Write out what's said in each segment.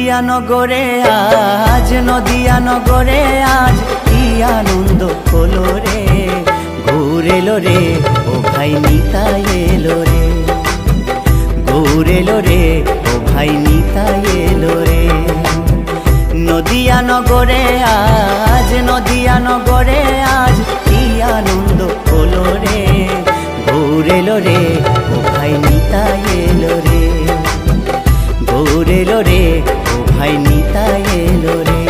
নদিয়া নগরে আজ কি আনন্দ হলো রে। গৌর এলো রে, ও ভাই নিতাই এলো রে। গৌর এলো রে, ও ভাই নিতাই এলো রে। নদিয়া নগরে আজ কি আনন্দ হলো রে। গৌর এলো রে, ও ভাই নিতাই এলো রে। গৌর এলো রে, ও ভাই নিতাই এলো রে।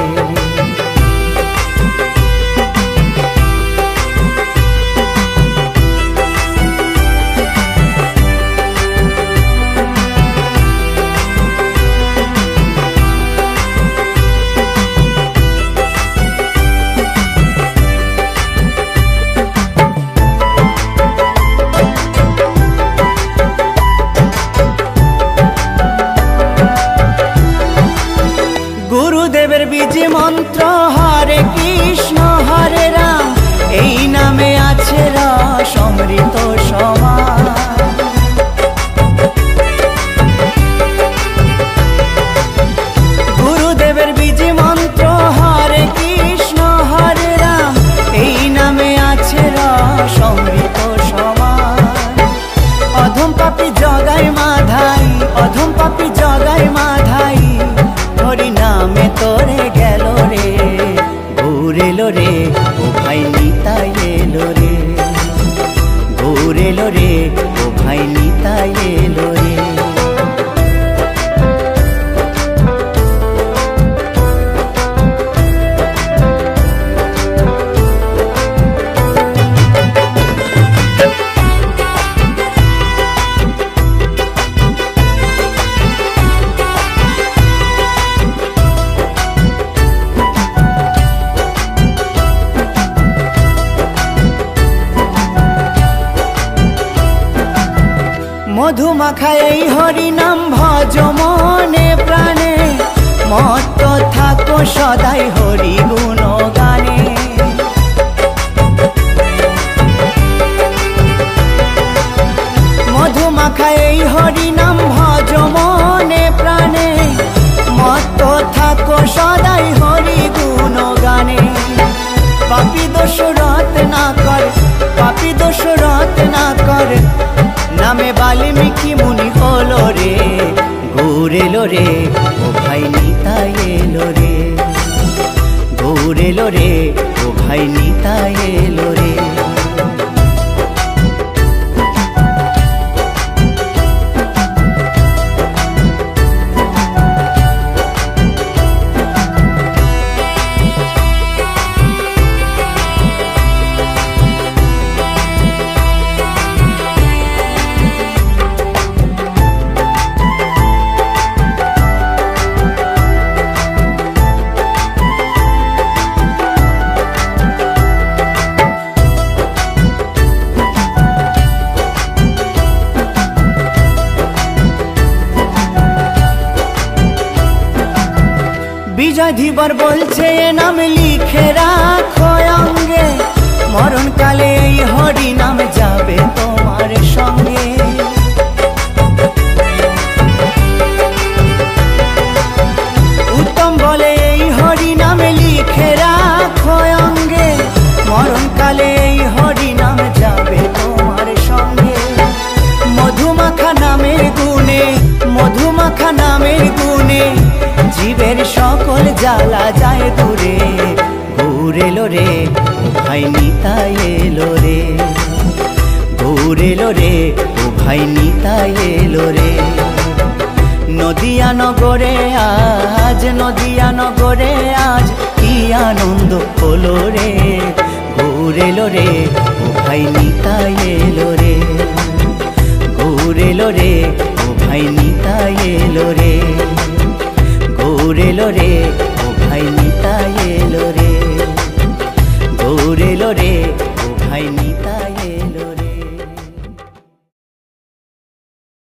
গুরুদেবের বীজ মন্ত্র হরে কৃষ্ণ হরে রাম, এই নামে আছে রস অমৃত সমান। গুরুদেবের বীজ মন্ত্র হরে কৃষ্ণ হরে রাম, এই নামে আছে রস অমৃত সমান। অধম পাপী জগাই মাধাই, অধম পাপী জগাই মাধাই, হরি নামে তোরে গেল রে। গৌর এলো রে, ও ভাই নিতাই এলো রে। গৌর এলো রে, ও ভাই নিতাই এলো রে। মধুমাখা এই হরি নাম ভজ মনে প্রাণে, মত্ত থাকো সদাই হরি গুণ গানে। মধুমাখা এই হরি নাম ভজ মনে প্রাণে, মত্ত থাকো সদাই হরি গুণ গানে। পাপী দোষ রত না কর, পাপী দোষ রত না কর, নামে বাল্মীকি মুনি হলো রে। গৌর এলো রে, ও ভাই নিতাই এলো রে। গৌর এলো রে, ও ভাই নিতাই এলো রে। বিজয় ধীবর বলছে এ নাম লিখে রাখো অঙ্গে, মরণকালে এই হরি নাম যাবে তোমার সঙ্গে। উত্তম বলে এই হরি নাম লিখে রাখো অঙ্গে, মরণকালে এই হরি নাম যাবে তোমার সঙ্গে। মধুমাখা নামের গুণে, মধুমাখা নামের গুণে, জীবের সকল জ্বালা যায় দূরে। গৌর এলো রে, ও ভাই নিতাই এলো রে। গৌর এলো রে, ও ভাই নিতাই এলো রে। নদিয়া নগরে আজ কি আনন্দ হলো রে। গৌর এলো রে, ও ভাই নিতাই এলো রে। গৌর এলো রে, ও ভাই নিতাই এলো রে। গৌর এলো রে।